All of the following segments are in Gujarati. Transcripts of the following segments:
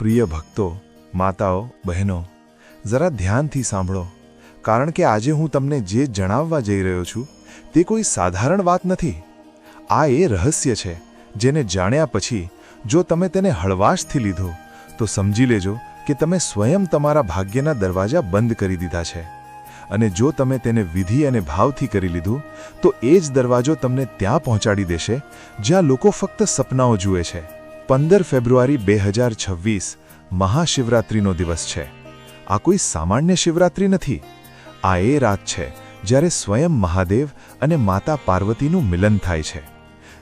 પ્રિય ભક્તો, માતાઓ, બહેનો, જરા ધ્યાનથી સાંભળો, કારણ કે આજે હું તમને જે જણાવવા જઈ રહ્યો છું તે કોઈ સાધારણ વાત નથી. આ એ રહસ્ય છે જેને જાણ્યા પછી જો તમે તેને હળવાશથી લીધો તો સમજી લેજો કે તમે સ્વયં તમારા ભાગ્યના દરવાજા બંધ કરી દીધા છે. અને જો તમે તેને વિધિ અને ભાવથી કરી લીધું તો એ જ દરવાજો તમને ત્યાં પહોંચાડી દેશે જ્યાં લોકો ફક્ત સપનાઓ જુએ છે. 15 ફેબ્રુઆરી 2026 મહાશિવરાત્રિનો દિવસ છે. આ કોઈ સામાન્ય શિવરાત્રિ નથી. આ એ રાત છે જ્યારે સ્વયં મહાદેવ અને માતા પાર્વતીનું મિલન થાય છે,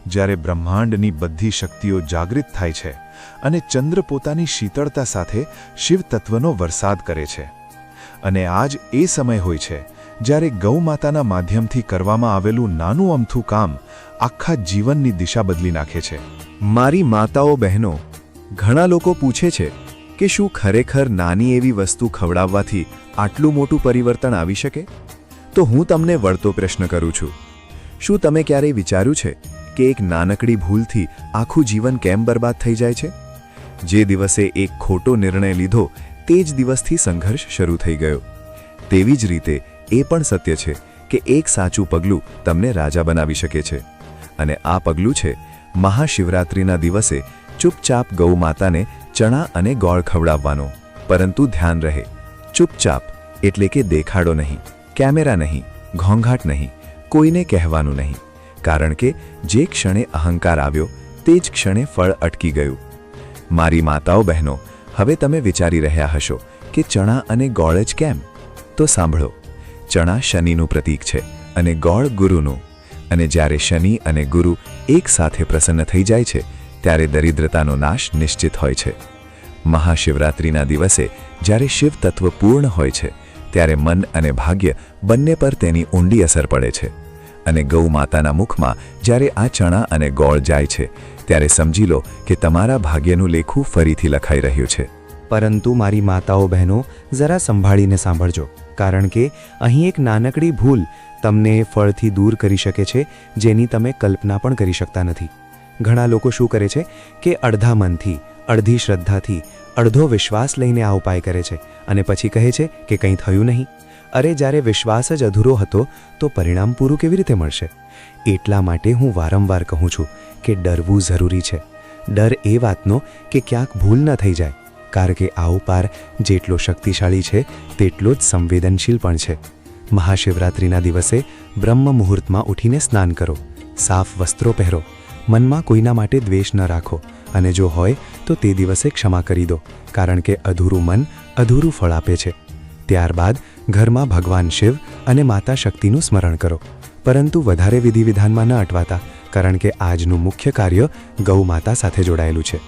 જ્યારે બ્રહ્માંડની બધી શક્તિઓ જાગૃત થાય છે અને ચંદ્ર પોતાની શીતળતા સાથે શિવ તત્વનો વરસાદ કરે છે. અને આજ એ સમય હોય છે જ્યારે ગૌ માતાના માધ્યમથી કરવામાં આવેલું નાનું અમથું કામ આખા જીવનની દિશા બદલી નાખે છે. મારી માતાઓ, બહેનો, ઘણા લોકો પૂછે છે કે શું ખરેખર નાની એવી વસ્તુ ખવડાવવાથી આટલું મોટું પરિવર્તન આવી શકે? તો હું તમને વળતો પ્રશ્ન કરું છું. શું તમે ક્યારેય વિચાર્યું છે કે એક નાનકડી ભૂલથી આખું જીવન કેમ બરબાદ થઈ જાય છે? જે દિવસે એક ખોટો નિર્ણય લીધો તે જ દિવસથી સંઘર્ષ શરૂ થઈ ગયો. તેવી જ રીતે એ પણ સત્ય છે કે એક સાચું પગલું તમને રાજા બનાવી શકે છે. અને આ પગલું છે મહાશિવરાત્રિના દિવસે ચૂપચાપ ગૌ માતાને ચણા અને ગોળ ખવડાવવાનો. પરંતુ ધ્યાન રહે, ચૂપચાપ એટલે કે દેખાડો નહીં, કેમેરા નહીં, ઘોંઘાટ નહીં, કોઈને કહેવાનું નહીં. કારણ કે જે ક્ષણે અહંકાર આવ્યો તે જ ક્ષણે ફળ અટકી ગયું. મારી માતાઓ, બહેનો, હવે તમે વિચારી રહ્યા હશો કે ચણા અને ગોળ જ કેમ? તો સાંભળો, ચણા શનિનું પ્રતીક છે અને ગોળ ગુરુનું. અને જ્યારે શનિ અને ગુરુ એક સાથે પ્રસન્ન થઈ જાય છે ત્યારે દરિદ્રતાનો નાશ નિશ્ચિત હોય છે. મહાશિવરાત્રિના દિવસે જ્યારે શિવ તત્વ પૂર્ણ હોય છે ત્યારે મન અને ભાગ્ય બંને પર તેની ઊંડી અસર પડે છે. અને ગૌ માતાના મુખમાં જ્યારે આ ચણા અને ગોળ જાય છે ત્યારે સમજી લો કે તમારા ભાગ્યનું લેખું ફરીથી લખાઈ રહ્યું છે. પરંતુ મારી માતાઓ, બહેનો, જરા સંભાળીને સાંભળજો, કારણ કે અહીં એક નાનકડી ભૂલ તમને ફળથી દૂર કરી શકે છે જેની તમે કલ્પના પણ કરી શકતા નથી. ઘણા લોકો શું કરે છે કે અડધા મનથી, અડધી શ્રદ્ધાથી, અડધો વિશ્વાસ લઈને આ ઉપાય કરે છે અને પછી કહે છે કે કંઈ થયું નહીં. અરે, જ્યારે વિશ્વાસ જ અધૂરો હતો તો પરિણામ પૂરું કેવી રીતે મળશે? એટલા માટે હું વારંવાર કહું છું કે ડરવું જરૂરી છે. ડર એ વાતનો કે ક્યાંક ભૂલ ન થઈ જાય, કારણ કે આ ઉપાર જેટલો શક્તિશાળી છે તેટલો જ સંવેદનશીલ પણ છે. મહાશિવરાત્રિના દિવસે બ્રહ્મ મુહૂર્તમાં ઉઠીને સ્નાન કરો, સાફ વસ્ત્રો પહેરો, મનમાં કોઈના માટે દ્વેષ ન રાખો અને જો હોય તો તે દિવસે ક્ષમા કરી દો, કારણ કે અધૂરું મન અધૂરું ફળ આપે છે. ત્યારબાદ ઘરમાં ભગવાન શિવ અને માતા શક્તિનું સ્મરણ કરો, પરંતુ વધારે વિધિ વિધાનમાં ન અટવાતા, કારણ કે આજનું મુખ્ય કાર્ય ગૌ માતા સાથે જોડાયેલું છે.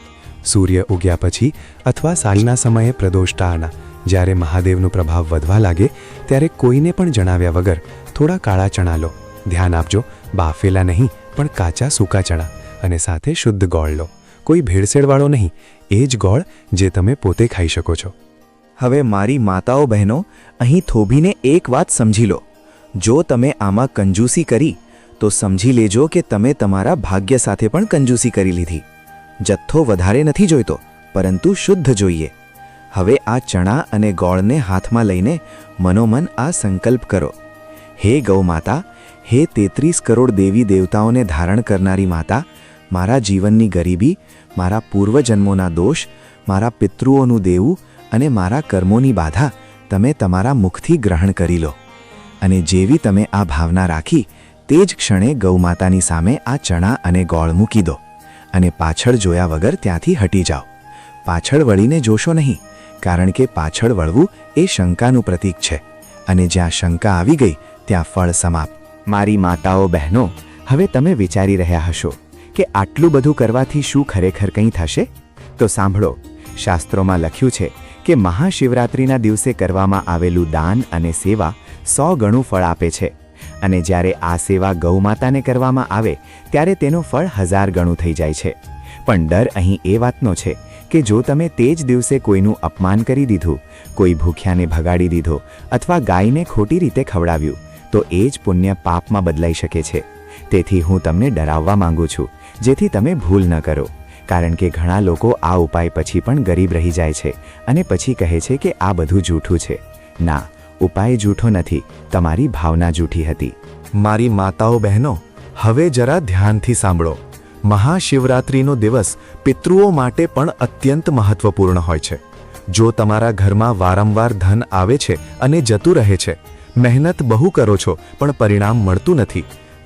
સૂર્ય ઉગ્યા પછી અથવા સાંજના સમયે પ્રદોષટાળના જ્યારે મહાદેવનો પ્રભાવ વધવા લાગે ત્યારે કોઈને પણ જણાવ્યા વગર થોડા કાળા ચણા લો. ધ્યાન આપજો, બાફેલા નહીં પણ કાચા સૂકા ચણા, અને સાથે શુદ્ધ ગોળ લો. કોઈ ભેળસેળવાળો નહીં, એ જ ગોળ જે તમે પોતે ખાઈ શકો છો. હવે મારી માતાઓ, બહેનો, અહીં થોભીને એક વાત સમજી લો. જો તમે આમાં કંજૂસી કરી તો સમજી લેજો કે તમે તમારા ભાગ્ય સાથે પણ કંજૂસી કરી લીધી. જથ્થો વધારે નથી જોઈતો, પરંતુ શુદ્ધ જોઈએ. હવે આ ચણા અને ગોળને હાથમાં લઈને મનોમન આ સંકલ્પ કરો: હે ગૌ માતા, હે 33 કરોડ દેવી દેવતાઓને ધારણ કરનારી માતા, મારા જીવનની ગરીબી, મારા પૂર્વજન્મોના દોષ, મારા પિતૃઓનું દેવું અને મારા કર્મોની બાધા તમે તમારા મુખથી ગ્રહણ કરી લો. અને જેવી તમે આ ભાવના રાખી તે જ ક્ષણે ગૌમાતાની સામે આ ચણા અને ગોળ મૂકી દો અને પાછળ જોયા વગર ત્યાંથી હટી જાઓ. પાછળ વળીને જોશો નહીં, કારણ કે પાછળ વળવું એ શંકાનું પ્રતીક છે અને જ્યાં શંકા આવી ગઈ ત્યાં ફળ સમાપ્ત. મારી માતાઓ, બહેનો, હવે તમે વિચારી રહ્યા હશો કે આટલું બધું કરવાથી શું ખરેખર કંઈ થશે? તો સાંભળો, શાસ્ત્રોમાં લખ્યું છે કે મહાશિવરાત્રિના દિવસે કરવામાં આવેલું દાન અને સેવા 100 ગણું ફળ આપે છે. અને જ્યારે આ સેવા ગૌમાતાને કરવામાં આવે ત્યારે તેનું ફળ 1000 ગણું થઈ જાય છે. પણ ડર અહીં એ વાતનો છે કે જો તમે તે જ દિવસે કોઈનું અપમાન કરી દીધું, કોઈ ભૂખ્યાને ભગાડી દીધો અથવા ગાયને ખોટી રીતે ખવડાવ્યું, તો એ જ પુણ્ય પાપમાં બદલાઈ શકે છે. તેથી હું તમને ડરાવવા માંગુ છું, જેથી તમે ભૂલ ન કરો, કારણ કે ઘણા લોકો આ ઉપાય પછી પણ ગરીબ રહી જાય છે અને પછી કહે છે કે આ બધું જૂઠું છે. ના, ઉપાય જૂઠો નથી, તમારી ભાવના જૂઠી હતી. મારી માતાઓ બહેનો, હવે જરા ધ્યાનથી સાંભળો. મહાશિવરાત્રિનો દિવસ પિતૃઓ માટે પણ અત્યંત મહત્વપૂર્ણ હોય છે. જો તમારા ઘરમાં વારંવાર ધન આવે છે અને જતું રહે છે, મહેનત બહુ કરો છો પણ પરિણામ મળતું નથી,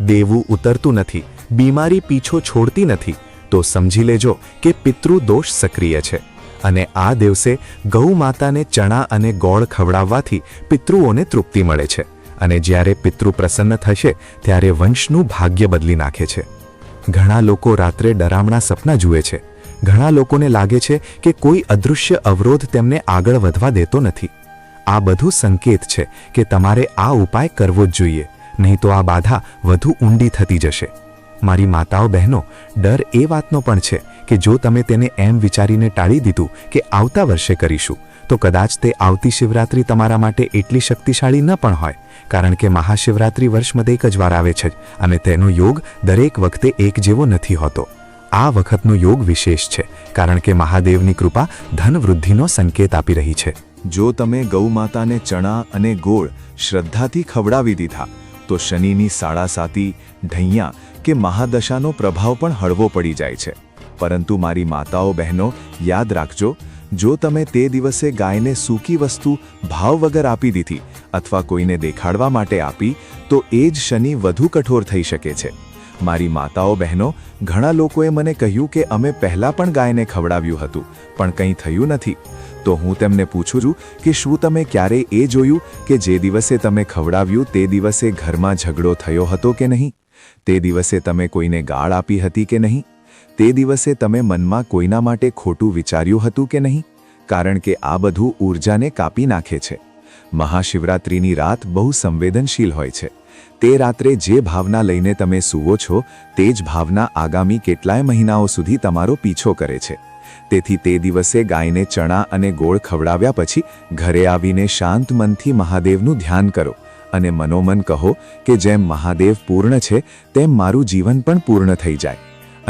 દેવું ઉતરતું નથી, બીમારી પીછો છોડતી નથી, તો સમજી લેજો કે પિતૃદોષ સક્રિય છે. અને આ દિવસે ગૌ માતાને ચણા અને ગોળ ખવડાવવાથી પિતૃઓને તૃપ્તિ મળે છે અને જ્યારે પિતૃ પ્રસન્ન થશે ત્યારે વંશનું ભાગ્ય બદલી નાખે છે. ઘણા લોકો રાત્રે ડરામણા સપના જુએ છે. ઘણા લોકોને લાગે છે કે કોઈ અદૃશ્ય અવરોધ તેમને આગળ વધવા દેતો નથી. આ બધું સંકેત છે કે તમારે આ ઉપાય કરવો જ જોઈએ, નહીં તો આ બાધા વધુ ઊંડી થતી જશે. મારી માતાઓ બહેનો, ડર એ વાતનો પણ છે કે જો તમે તેને એમ વિચારીને ટાળી દીધું કે આવતા વર્ષે કરીશું, તો કદાચ તે આવતી શિવરાત્રિ તમારા માટે એટલી શક્તિશાળી ન પણ હોય, કારણ કે મહાશિવરાત્રિ વર્ષમાં એક જ વાર આવે છે અને તેનો યોગ દરેક વખતે એક જેવો નથી હોતો. આ વખતનો યોગ વિશેષ છે કારણ કે મહાદેવની કૃપા ધન વૃદ્ધિનો સંકેત આપી રહી છે. જો તમે ગૌ માતાને ચણા અને ગોળ શ્રદ્ધાથી ખવડાવી દીધા, તો શનિની સાડાસાતી, ઢૈયા કે મહાદશાનો પ્રભાવ પણ હળવો પડી જાય છે. પરંતુ મારી માતાઓ બહેનો, યાદ રાખજો, જો તમે તે દિવસે ગાયને સૂકી વસ્તુ ભાવ વગર આપી દીધી અથવા કોઈને દેખાડવા માટે આપી, તો એ જ શનિ વધુ કઠોર થઈ શકે છે. મારી માતાઓ બહેનો, ઘણા લોકોએ મને કહ્યું કે અમે પહેલાં પણ ગાયને ખવડાવ્યું હતું પણ કંઈ થયું નથી. તો હું તેમને પૂછું છું કે શું તમે ક્યારેય એ જોયું કે જે દિવસે તમે ખવડાવ્યું તે દિવસે ઘરમાં ઝઘડો થયો હતો કે નહીં? તે દિવસે તમે કોઈને ગાળ આપી હતી કે નહીં? તે દિવસે તમે મનમાં કોઈના માટે ખોટું વિચાર્યું હતું કે નહીં? કારણ કે આ બધું ઊર્જાને કાપી નાખે છે. મહાશિવરાત્રિની રાત બહુ સંવેદનશીલ હોય છે. તે રાત્રે જે ભાવના લઈને તમે સૂવો છો, તે જ ભાવના આગામી કેટલાય મહિનાઓ સુધી તમારો પીછો કરે છે. તેથી તે દિવસે ગાયને ચણા અને ગોળ ખવડાવ્યા પછી ઘરે આવીને શાંત મનથી મહાદેવનું ધ્યાન કરો અને મનોમન કહો કે જેમ મહાદેવ પૂર્ણ છે તેમ મારું જીવન પણ પૂર્ણ થઈ જાય.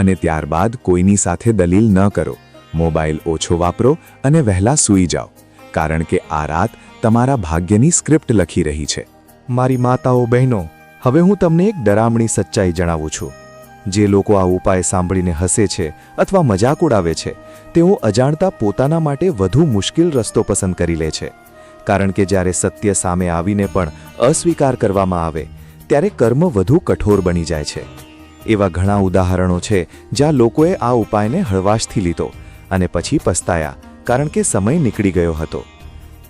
અને ત્યારબાદ કોઈની સાથે દલીલ ન કરો, મોબાઈલ ઓછો વાપરો અને વહેલા સૂઈ જાઓ, કારણ કે આ રાત તમારા ભાગ્યની સ્ક્રિપ્ટ લખી રહી છે. મારી માતાઓ બહેનો, હવે હું તમને એક ડરામણી સચ્ચાઈ જણાવું છું. જે લોકો આ ઉપાય સાંભળીને હસે છે અથવા મજાક ઉડાવે છે, તેઓ અજાણતા પોતાના માટે વધુ મુશ્કેલ રસ્તો પસંદ કરી લે છે. કારણ કે જ્યારે સત્ય સામે આવીને પણ અસ્વીકાર કરવામાં આવે, ત્યારે કર્મ વધુ કઠોર બની જાય છે. એવા ઘણા ઉદાહરણો છે જ્યાં લોકોએ આ ઉપાયને હળવાશથી લીધો અને પછી પસ્તાયા, કારણ કે સમય નીકળી ગયો હતો.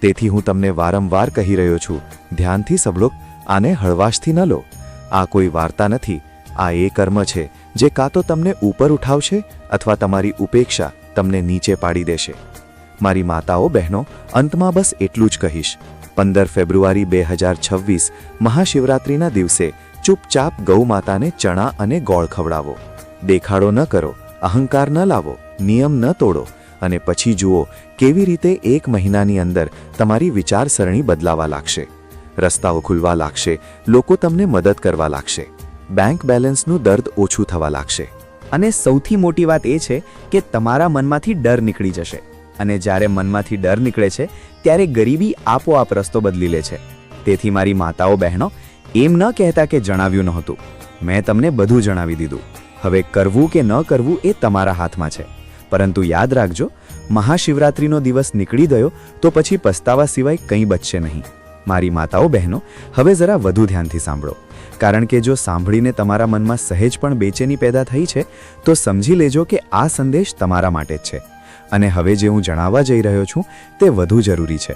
તેથી હું તમને વારંવાર કહી રહ્યો છું, ધ્યાનથી સાંભળો, આને હળવાશથી ન લો. આ કોઈ વાર્તા નથી, આ એ કર્મ છે જે કાં તો તમને ઉપર ઉઠાવશે અથવા તમારી ઉપેક્ષા તમને નીચે પાડી દેશે. મારી માતાઓ બહેનો, અંતમાં બસ એટલું જ કહીશ. 15 ફેબ્રુઆરી 2026 મહાશિવરાત્રિના દિવસે ચૂપચાપ ગૌ માતાને ચણા અને ગોળ ખવડાવો. દેખાડો ન કરો, અહંકાર ન લાવો, નિયમ ન તોડો અને પછી જુઓ કેવી રીતે 1 મહિનાની અંદર તમારી વિચારસરણી બદલાવા લાગશે. રસ્તાઓ ખુલવા લાગશે, લોકો તમને મદદ કરવા લાગશે, બેંક બેલેન્સનું દર્દ ઓછું થવા લાગશે. અને સૌથી મોટી વાત એ છે કે તમારા મનમાંથી ડર નીકળી જશે. અને જ્યારે મનમાંથી ડર નીકળે છે ત્યારે ગરીબી આપોઆપ રસ્તો બદલી લે છે. તેથી મારી માતાઓ બહેનો, એમ ન કહેતા કે જણાવ્યું નહોતું. મેં તમને બધું જણાવી દીધું. હવે કરવું કે ન કરવું એ તમારા હાથમાં છે. પરંતુ યાદ રાખજો, મહાશિવરાત્રિનો દિવસ નીકળી ગયો તો પછી પસ્તાવા સિવાય કંઈ બચશે નહીં. મારી માતાઓ બહેનો, હવે જરા વધુ ધ્યાનથી સાંભળો, કારણ કે જો સાંભળીને તમારા મનમાં સહેજ પણ બેચેની પેદા થઈ છે તો સમજી લેજો કે આ સંદેશ તમારા માટે જ છે. અને હવે જે હું જણાવવા જઈ રહ્યો છું તે વધુ જરૂરી છે,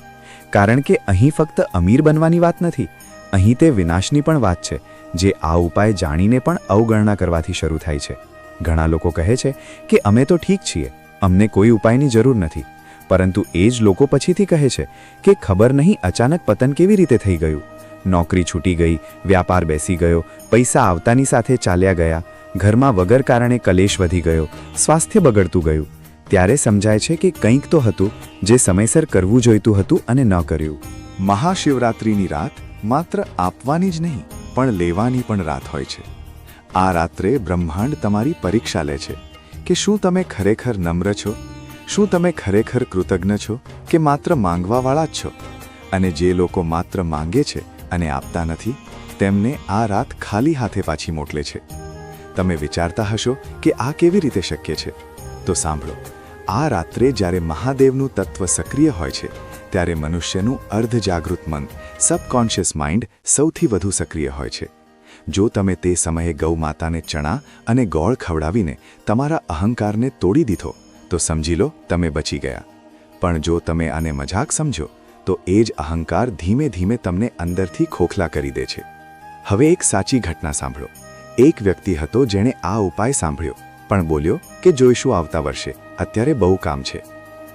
કારણ કે અહીં ફક્ત અમીર બનવાની વાત નથી, અહીં તે વિનાશની પણ વાત છે, જે આ ઉપાય જાણીને પણ અવગણના કરવાથી શરૂ થાય છે. ઘણા લોકો કહે છે કે અમે તો ઠીક છીએ, અમને કોઈ ઉપાયની જરૂર નથી. પરંતુ એ જ લોકો પછીથી કહે છે કે ખબર નહીં અચાનક પતન કેવી રીતે થઈ ગયું. નોકરી છૂટી ગઈ, વ્યાપાર બેસી ગયો, પૈસા આવતાની સાથે ચાલ્યા ગયા, ઘરમાં વગર કારણે કલેશ વધી ગયો, સ્વાસ્થ્ય બગડતું ગયું. ત્યારે સમજાય છે કે કંઈક તો હતું જે સમયસર કરવું જોઈતું હતું અને ન કર્યું. મહાશિવરાત્રિની રાત માત્ર આપવાની જ નહીં પણ લેવાની પણ રાત હોય છે. આ રાત્રે બ્રહ્માંડ તમારી પરીક્ષા લે છે કે શું તમે ખરેખર નમ્ર છો? શું તમે ખરેખર કૃતજ્ઞ છો કે માત્ર માંગવાવાળા જ છો? અને જે લોકો માત્ર માંગે છે અને આપતા નથી, તેમને આ રાત ખાલી હાથે પાછી મોકલે છે. તમે વિચારતા હશો કે આ કેવી રીતે શક્ય છે? તો સાંભળો, આ રાત્રે જ્યારે મહાદેવનું તત્વ સક્રિય હોય છે, ત્યારે મનુષ્યનું અર્ધજાગૃત મન, સબકોન્શિયસ માઇન્ડ સૌથી વધુ સક્રિય હોય છે. જો તમે તે સમયે ગૌ માતાને ચણા અને ગોળ ખવડાવીને તમારા અહંકારને તોડી દીધો, તો સમજી લો તમે બચી ગયા. પણ જો તમે આને મજાક સમજો, તો એ જ અહંકાર ધીમે ધીમે તમને અંદરથી ખોખલા કરી દે છે. હવે એક સાચી ઘટના સાંભળો. એક વ્યક્તિ હતો જેણે આ ઉપાય સાંભળ્યો, પણ બોલ્યો કે જોઈશું આવતા વર્ષે, અત્યારે બહુ કામ છે.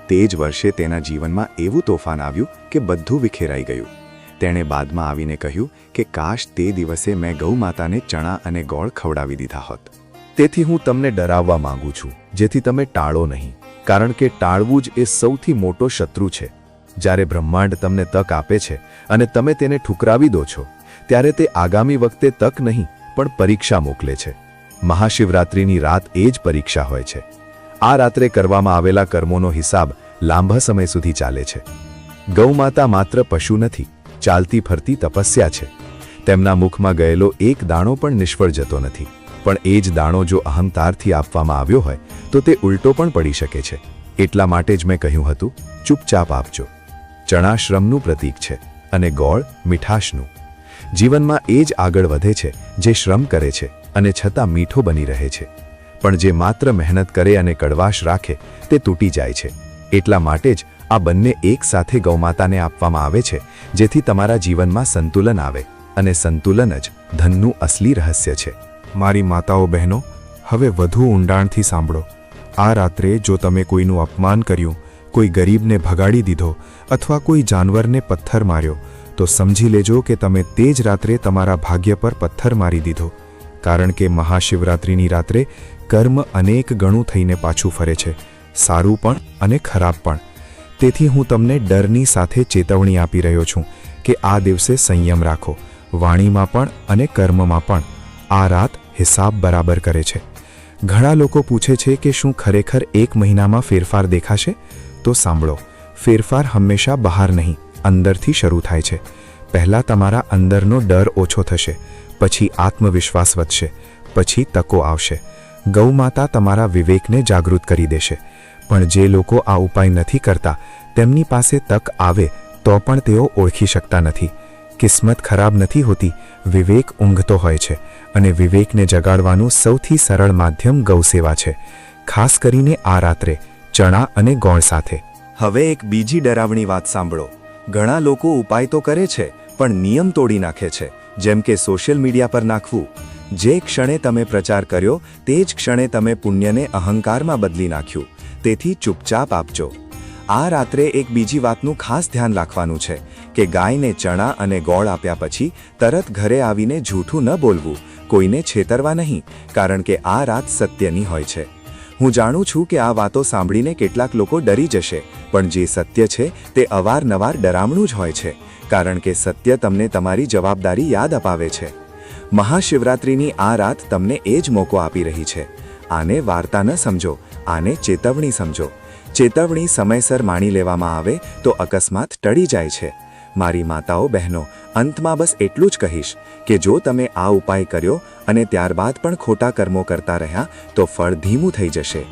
તે જ વર્ષે તેના જીવનમાં એવું તોફાન આવ્યું કે બધું વિખેરાઈ ગયું. તેણે બાદમાં આવીને કહ્યું કે કાશ તે દિવસે મેં ગૌ માતાને ચણા અને ગોળ ખવડાવી દીધા હોત. તેથી હું તમને ડરાવવા માંગુ છું, જેથી તમે ટાળો નહીં, કારણ કે ટાળવું જ એ સૌથી મોટો શત્રુ છે. જ્યારે બ્રહ્માંડ તમને તક આપે છે અને તમે તેને ઠુકરાવી દો છો, ત્યારે તે આગામી વખતે તક નહીં પણ પરીક્ષા મોકલે છે. મહાશિવરાત્રિની રાત એ જ પરીક્ષા હોય છે. આ રાત્રે કરવામાં આવેલા કર્મોનો હિસાબ લાંબા સમય સુધી ચાલે છે. ગૌમાતા માત્ર પશુ નથી, ચાલતી ફરતી તપસ્યા છે. તેમના મુખમાં ગયેલો એક દાણો પણ નિષ્ફળ જતો નથી. પણ એ જ દાણો જો અહંકારથી આપવામાં આવ્યો હોય તો તે ઉલટો પણ પડી શકે છે. એટલા માટે જ મેં કહ્યું હતું, ચૂપચાપ આપજો. ચણા શ્રમનું પ્રતીક છે અને ગોળ મીઠાશનું. જીવનમાં એ જ આગળ વધે છે જે શ્રમ કરે છે અને છતાં મીઠો બની રહે છે. પણ જે માત્ર મહેનત કરે અને કડવાશ રાખે, તે તૂટી જાય છે. એટલા માટે જ આ બંને એક સાથે ગૌમાતાને આપવામાં આવે છે, જેથી તમારા જીવનમાં સંતુલન આવે, અને સંતુલન જ ધનનું અસલી રહસ્ય છે. મારી માતાઓ બહેનો, હવે વધુ ઊંડાણથી સાંભળો. આ રાત્રે જો તમે કોઈનું અપમાન કર્યું, કોઈ ગરીબને ભગાડી દીધો અથવા કોઈ જાનવરને પથ્થર માર્યો, તો સમજી લેજો કે તમે તે જ રાત્રે તમારા ભાગ્ય પર પથ્થર મારી દીધો. કારણ કે મહાશિવરાત્રિની રાત્રે કર્મ અનેક ગણું થઈને પાછું ફરે છે, સારું પણ અને ખરાબ પણ. તેથી હું તમને ડરની સાથે ચેતવણી આપી રહ્યો છું કે આ દિવસે સંયમ રાખો, વાણીમાં પણ અને કર્મમાં પણ. આ રાત હિસાબ બરાબર કરે છે. ઘણા લોકો પૂછે છે કે શું ખરેખર એક મહિનામાં ફેરફાર દેખાશે? તો સાંભળો, ફેરફાર હંમેશા બહાર નહીં, અંદરથી શરૂ થાય છે. પહેલાં તમારા અંદરનો ડર ઓછો થશે, પછી આત્મવિશ્વાસ વધશે, પછી તકો આવશે. ગૌમાતા તમારા વિવેકને જાગૃત કરી દેશે. પણ જે લોકો આ ઉપાય નથી કરતા, તેમની પાસે તક આવે તો પણ તેઓ ઓળખી શકતા નથી. કિસ્મત ખરાબ નથી હોતી, વિવેક ઊંઘતો હોય છે, અને વિવેકને જગાડવાનું સૌથી સરળ માધ્યમ ગૌસેવા છે, ખાસ કરીને આ રાત્રે ચણા અને ગોળ સાથે. હવે એક બીજી ડરાવણી વાત સાંભળો. ઘણા લોકો ઉપાય તો કરે છે, પણ નિયમ તોડી નાખે છે, જેમ કે સોશિયલ મીડિયા પર નાખવું. જે ક્ષણે તમે પ્રચાર કર્યો, તે જ ક્ષણે તમે પુણ્યને અહંકારમાં બદલી નાખ્યું. તેથી ચૂપચાપ આપજો. આ રાત્રે એક બીજી વાતનું ખાસ ધ્યાન રાખવાનું છે કે ગાયને ચણા અને ગોળ આપ્યા પછી તરત ઘરે આવીને જૂઠું ન બોલવું, કોઈને છેતરવા નહીં, કારણ કે આ રાત સત્યની હોય છે. હું જાણું છું કે આ વાતો સાંભળીને કેટલાક લોકો ડરી જશે, પણ જે સત્ય છે તે અવારનવાર ડરામણું જ હોય છે, કારણ કે સત્ય તમને તમારી જવાબદારી યાદ અપાવે છે. મહાશિવરાત્રિની આ રાત તમને એ જ મોકો આપી રહી છે. આને વાર્તા ન સમજો, આને ચેતવણી સમજો. ચેતવણી સમયસર માણી લેવામાં આવે તો અકસ્માત ટળી જાય છે. મારી માતાઓ બહેનો, અંતમાં બસ એટલું જ કહીશ કે જો તમે આ ઉપાય કર્યો અને ત્યારબાદ પણ ખોટા કર્મો કરતા રહ્યા, તો ફળ ધીમું થઈ જશે.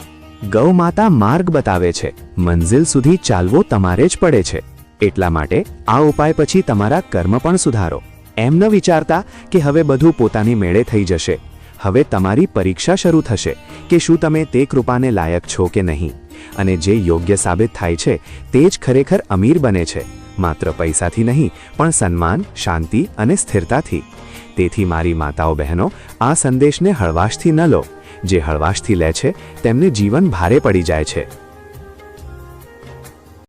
ગૌ માતા માર્ગ બતાવે છે, મંઝિલ સુધી ચાલવો તમારે જ પડે છે. એટલા માટે આ ઉપાય પછી તમારા કર્મ પણ સુધારો. એમ ન વિચારતા કે હવે બધું પોતાની મેળે થઈ જશે. હવે તમારી પરીક્ષા શરૂ થશે કે શું તમે તે કૃપાને લાયક છો કે નહીં. અને જે યોગ્ય સાબિત થાય છે તે જ ખરેખર અમીર બને છે, માત્ર પૈસાથી નહીં, પણ સન્માન, શાંતિ અને સ્થિરતાથી. તેથી મારી માતાઓ બહેનો, આ સંદેશને હળવાશથી ન લો. જે હળવાશથી લે છે તેમને જીવન ભારે પડી જાય છે.